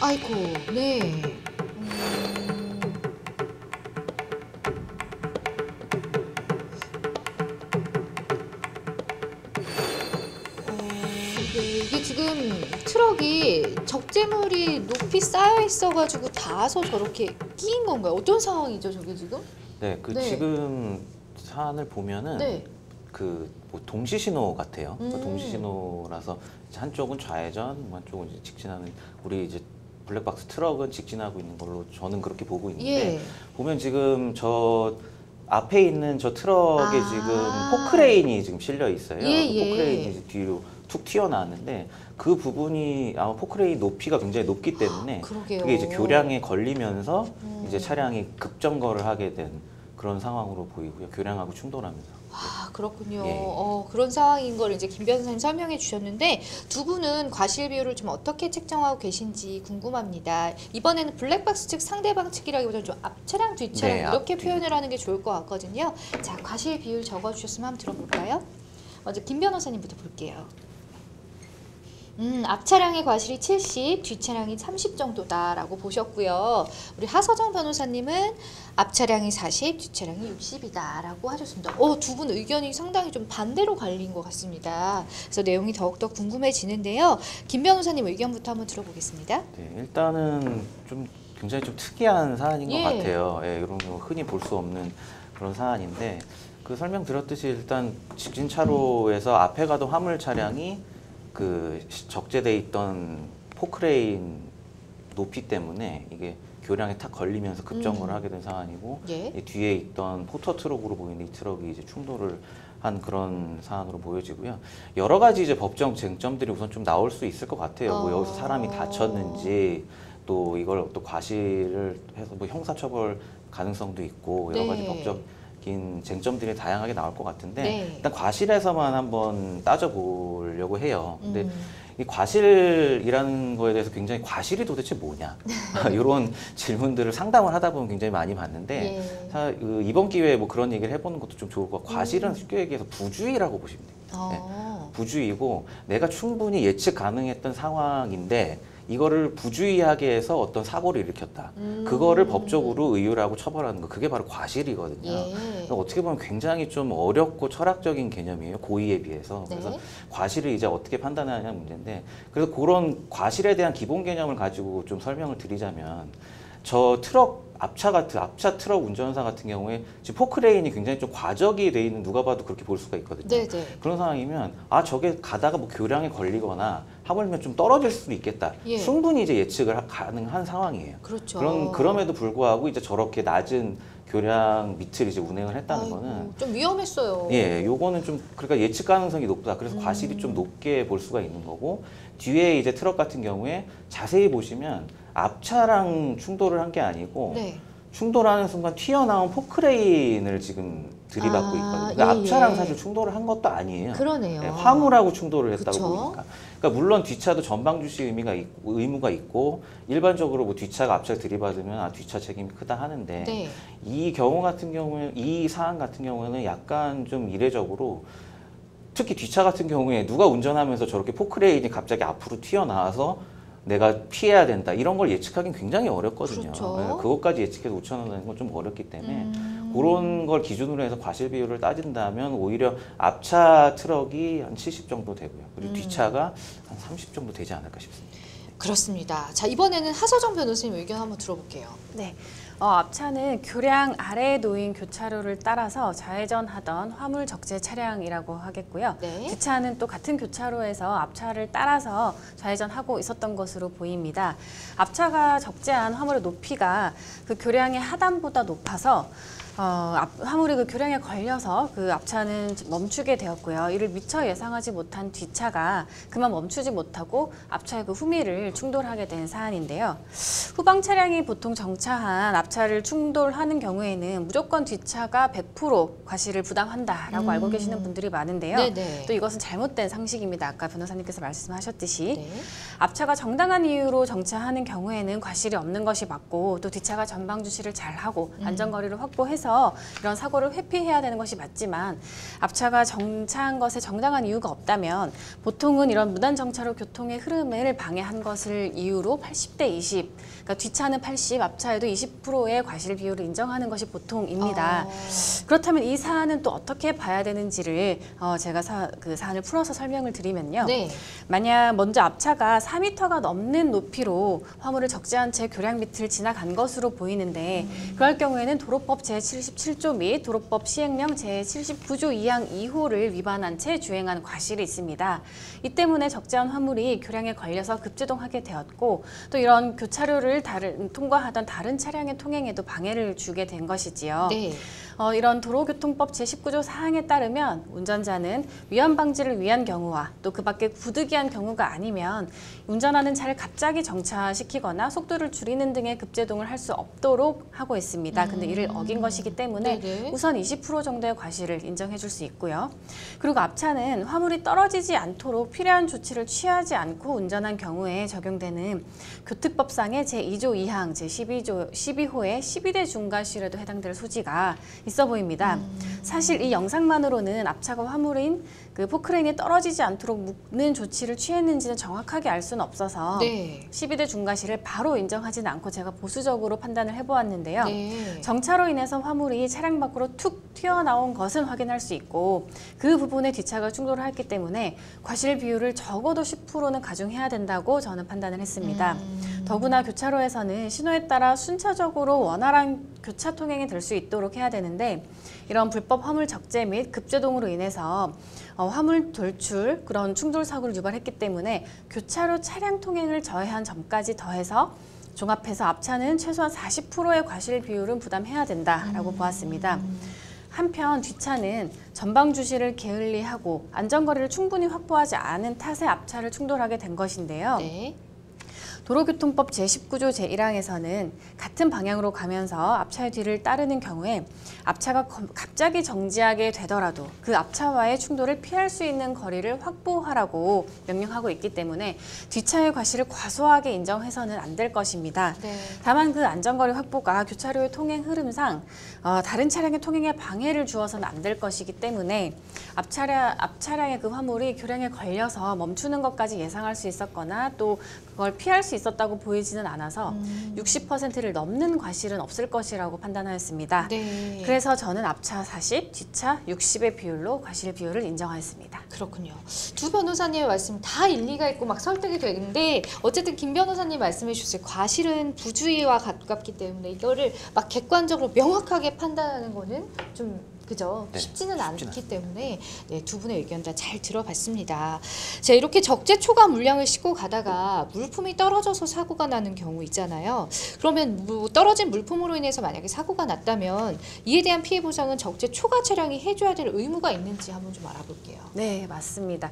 아이고, 네. 이게 지금 트럭이 적재물이 높이 쌓여 있어가지고 닿아서 저렇게 끼인 건가요? 어떤 상황이죠, 저게 지금? 네, 그 네. 지금 사안을 보면은 네. 뭐 동시 신호 같아요. 동시 신호라서 이제 한쪽은 좌회전, 한쪽은 이제 직진하는, 우리 이제 블랙박스 트럭은 직진하고 있는 걸로 저는 그렇게 보고 있는데, 예. 보면 지금 저 앞에 있는 저 트럭에 아. 지금 포크레인이 지금 실려 있어요. 예, 그 예. 포크레인이 이제 뒤로 툭 튀어나왔는데, 그 부분이 아마 포크레인 높이가 굉장히 높기 때문에 그러게요. 그게 이제 교량에 걸리면서 이제 차량이 급정거를 하게 된 그런 상황으로 보이고요. 교량하고 충돌하면서. 아, 그렇군요. 예. 그런 상황인 걸 이제 김 변호사님 설명해 주셨는데 두 분은 과실 비율을 좀 어떻게 책정하고 계신지 궁금합니다. 이번에는 블랙박스 측 상대방 측이라기보다는 좀 앞차량, 뒷차량 네, 이렇게 앞뒤. 표현을 하는 게 좋을 것 같거든요. 자, 과실 비율 적어주셨으면 한번 들어볼까요? 먼저 김 변호사님부터 볼게요. 앞차량의 과실이 70, 뒷차량이 30 정도다라고 보셨고요. 우리 하서정 변호사님은 앞차량이 40, 뒷차량이 60이다라고 하셨습니다. 두 분 의견이 상당히 좀 반대로 갈린 것 같습니다. 그래서 내용이 더욱더 궁금해지는데요. 김 변호사님 의견부터 한번 들어보겠습니다. 네, 일단은 좀 굉장히 좀 특이한 사안인 것 예. 같아요. 예, 이런 거 흔히 볼 수 없는 그런 사안인데, 그 설명드렸듯이 일단 직진 차로에서 앞에 가던 화물 차량이 그 적재돼 있던 포크레인 높이 때문에 이게 교량에 탁 걸리면서 급정거를 하게 된 상황이고, 예. 이 뒤에 있던 포터 트럭으로 보이는 이 트럭이 이제 충돌을 한 그런 사안으로 보여지고요. 여러 가지 이제 법정 쟁점들이 우선 좀 나올 수 있을 것 같아요. 뭐 여기서 사람이 다쳤는지, 또 이걸 또 과실을 해서 뭐 형사처벌 가능성도 있고, 여러 가지 네. 법적인 쟁점들이 다양하게 나올 것 같은데, 네. 일단 과실에서만 한번 따져보려고 해요. 근데 음. 이 과실이라는 거에 대해서 굉장히, 과실이 도대체 뭐냐 이런 질문들을 상담을 하다 보면 굉장히 많이 받는데, 예. 이번 기회에 뭐 그런 얘기를 해보는 것도 좀 좋을 것 같고, 과실은 쉽게 얘기해서 부주의라고 보시면 됩니다. 네. 부주의고, 내가 충분히 예측 가능했던 상황인데 이거를 부주의하게 해서 어떤 사고를 일으켰다. 그거를 법적으로 의율하고 처벌하는 거, 그게 바로 과실이거든요. 예. 그러니까 어떻게 보면 굉장히 좀 어렵고 철학적인 개념이에요, 고의에 비해서. 네. 그래서 과실을 이제 어떻게 판단하냐는 문제인데, 그래서 그런 과실에 대한 기본 개념을 가지고 좀 설명을 드리자면, 저 트럭 앞차 트럭 운전사 같은 경우에 지금 포크레인이 굉장히 좀 과적이 돼 있는, 누가 봐도 그렇게 볼 수가 있거든요. 네네. 그런 상황이면 저게 가다가 뭐 교량에 걸리거나 하물며 좀 떨어질 수도 있겠다. 예. 충분히 이제 예측을 가능한 상황이에요. 그렇죠. 그럼에도 불구하고 이제 저렇게 낮은 교량 밑을 이제 운행을 했다는 아이고, 거는, 좀 위험했어요. 예, 요거는 좀, 그러니까 예측 가능성이 높다. 그래서 과실이 좀 높게 볼 수가 있는 거고, 뒤에 이제 트럭 같은 경우에 자세히 보시면 앞차랑 충돌을 한 게 아니고, 네. 충돌하는 순간 튀어나온 포크레인을 지금 들이받고 있거든요. 그러니까 예, 앞차랑 예. 사실 충돌을 한 것도 아니에요. 그러네요. 예, 화물하고 충돌을 했다고 그쵸? 보니까. 그러니까 물론 뒷차도 전방 주시 의무가 있고, 일반적으로 뭐 뒷차가 앞차를 들이받으면 뒷차 책임이 크다 하는데, 네. 이 경우 같은 경우에, 이 사안 같은 경우에는 약간 좀 이례적으로, 특히 뒷차 같은 경우에 누가 운전하면서 저렇게 포크레인이 갑자기 앞으로 튀어나와서 내가 피해야 된다, 이런 걸 예측하기는 굉장히 어렵거든요. 그렇죠. 예, 그것까지 예측해서 5천 원 내는 건 좀 어렵기 때문에, 그런 걸 기준으로 해서 과실 비율을 따진다면 오히려 앞차 트럭이 한 70 정도 되고요. 그리고 뒷차가 한 30 정도 되지 않을까 싶습니다. 그렇습니다. 자, 이번에는 하서정 변호사님 의견 한번 들어볼게요. 네. 앞차는 교량 아래에 놓인 교차로를 따라서 좌회전하던 화물 적재 차량이라고 하겠고요. 네. 뒷차는 또 같은 교차로에서 앞차를 따라서 좌회전하고 있었던 것으로 보입니다. 앞차가 적재한 화물의 높이가 그 교량의 하단보다 높아서 화물이 그 교량에 걸려서 그 앞차는 멈추게 되었고요. 이를 미처 예상하지 못한 뒷차가 그만 멈추지 못하고 앞차의 그 후미를 충돌하게 된 사안인데요. 후방 차량이 보통 정차한 앞차를 충돌하는 경우에는 무조건 뒷차가 100% 과실을 부담한다라고 알고 계시는 분들이 많은데요. 네네. 또 이것은 잘못된 상식입니다. 아까 변호사님께서 말씀하셨듯이 네. 앞차가 정당한 이유로 정차하는 경우에는 과실이 없는 것이 맞고, 또 뒷차가 전방 주시를 잘하고 안전거리를 확보해서 해서 이런 사고를 회피해야 되는 것이 맞지만 앞차가 정차한 것에 정당한 이유가 없다면 보통은 이런 무단 정차로 교통의 흐름을 방해한 것을 이유로 80대 20, 그러니까 뒷차는 80, 앞차에도 20%의 과실 비율을 인정하는 것이 보통입니다. 그렇다면 이 사안은 또 어떻게 봐야 되는지를 제가 그 사안을 풀어서 설명을 드리면요. 네. 만약 먼저 앞차가 4m가 넘는 높이로 화물을 적재한 채 교량 밑을 지나간 것으로 보이는데 그럴 경우에는 도로법 제77조 및 도로법 시행령 제79조 2항 2호를 위반한 채 주행한 과실이 있습니다. 이 때문에 적재한 화물이 교량에 걸려서 급제동하게 되었고 또 이런 교차로를 통과하던 다른 차량의 통행에도 방해를 주게 된 것이지요. 네. 이런 도로교통법 제19조 4항에 따르면 운전자는 위험 방지를 위한 경우와 또 그 밖에 부득이한 경우가 아니면 운전하는 차를 갑자기 정차시키거나 속도를 줄이는 등의 급제동을 할 수 없도록 하고 있습니다. 근데 이를 어긴 것이기 때문에 네네. 우선 20% 정도의 과실을 인정해 줄 수 있고요. 그리고 앞차는 화물이 떨어지지 않도록 필요한 조치를 취하지 않고 운전한 경우에 적용되는 교특법상의 제2조 2항 제12호의 12대 중과실에도 해당될 소지가 있어 보입니다. 사실 이 영상만으로는 앞차가 화물인 그 포크레인이 떨어지지 않도록 묶는 조치를 취했는지는 정확하게 알 수는 없어서 네. 12대 중과실을 바로 인정하지는 않고 제가 보수적으로 판단을 해보았는데요. 네. 정차로 인해서 화물이 차량 밖으로 툭 튀어나온 것은 확인할 수 있고 그 부분에 뒷차가 충돌을 했기 때문에 과실 비율을 적어도 10%는 가중해야 된다고 저는 판단을 했습니다. 더구나 교차로에서는 신호에 따라 순차적으로 원활한 교차 통행이 될 수 있도록 해야 되는데 이런 불법 화물 적재 및 급제동으로 인해서 화물 돌출 그런 충돌 사고를 유발했기 때문에 교차로 차량 통행을 저해한 점까지 더해서 종합해서 앞차는 최소한 40%의 과실 비율은 부담해야 된다라고 보았습니다. 한편 뒷차는 전방 주시를 게을리하고 안전거리를 충분히 확보하지 않은 탓에 앞차를 충돌하게 된 것인데요. 네. 도로교통법 제19조 제1항에서는 같은 방향으로 가면서 앞차의 뒤를 따르는 경우에 앞차가 갑자기 정지하게 되더라도 그 앞차와의 충돌을 피할 수 있는 거리를 확보하라고 명령하고 있기 때문에 뒷차의 과실을 과소하게 인정해서는 안 될 것입니다. 네. 다만 그 안전거리 확보가 교차로의 통행 흐름상 다른 차량의 통행에 방해를 주어서는 안 될 것이기 때문에 앞차량의 그 화물이 교량에 걸려서 멈추는 것까지 예상할 수 있었거나 또 그걸 피할 수 있었다고 보이지는 않아서 60%를 넘는 과실은 없을 것이라고 판단하였습니다. 네. 그래서 저는 앞차 40, 뒷차 60의 비율로 과실 비율을 인정하였습니다. 그렇군요. 두 변호사님의 말씀 다 일리가 있고 막 설득이 되는데 어쨌든 김 변호사님 말씀해 주실 과실은 부주의와 가깝기 때문에 이거를 막 객관적으로 명확하게 판단하는 거는 좀 그죠? 네, 쉽지는 않기 않습니다. 때문에 네, 두 분의 의견 다 잘 들어봤습니다. 자, 이렇게 적재 초과 물량을 싣고 가다가 물품이 떨어져서 사고가 나는 경우 있잖아요. 그러면 떨어진 물품으로 인해서 만약에 사고가 났다면 이에 대한 피해 보상은 적재 초과 차량이 해줘야 될 의무가 있는지 한번 좀 알아볼게요. 네, 맞습니다.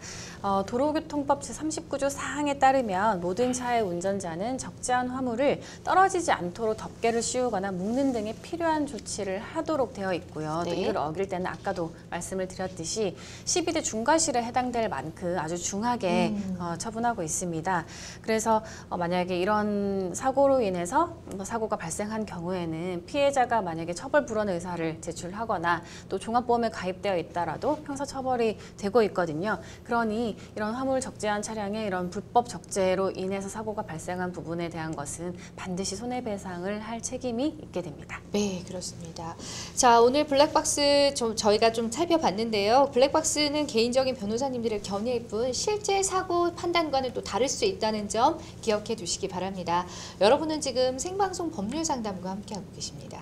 도로교통법 제39조 4항에 따르면 모든 차의 운전자는 적재한 화물을 떨어지지 않도록 덮개를 씌우거나 묶는 등의 필요한 조치를 하도록 되어 있고요. 또 네. 이걸 어길 때는 아까도 말씀을 드렸듯이 12대 중과실에 해당될 만큼 아주 중하게 처분하고 있습니다. 그래서 만약에 이런 사고로 인해서 사고가 발생한 경우에는 피해자가 만약에 처벌 불원 의사를 제출하거나 또 종합보험에 가입되어 있다라도 형사처벌이 되고 있거든요. 그러니 이런 화물 적재한 차량의 이런 불법 적재로 인해서 사고가 발생한 부분에 대한 것은 반드시 손해배상을 할 책임이 있게 됩니다. 네, 그렇습니다. 자, 오늘 블랙박스 저희가 좀 살펴봤는데요. 블랙박스는 개인적인 변호사님들의 견해일 뿐 실제 사고 판단과는 또 다를 수 있다는 점 기억해 두시기 바랍니다. 여러분은 지금 생방송 법률 상담과 함께하고 계십니다.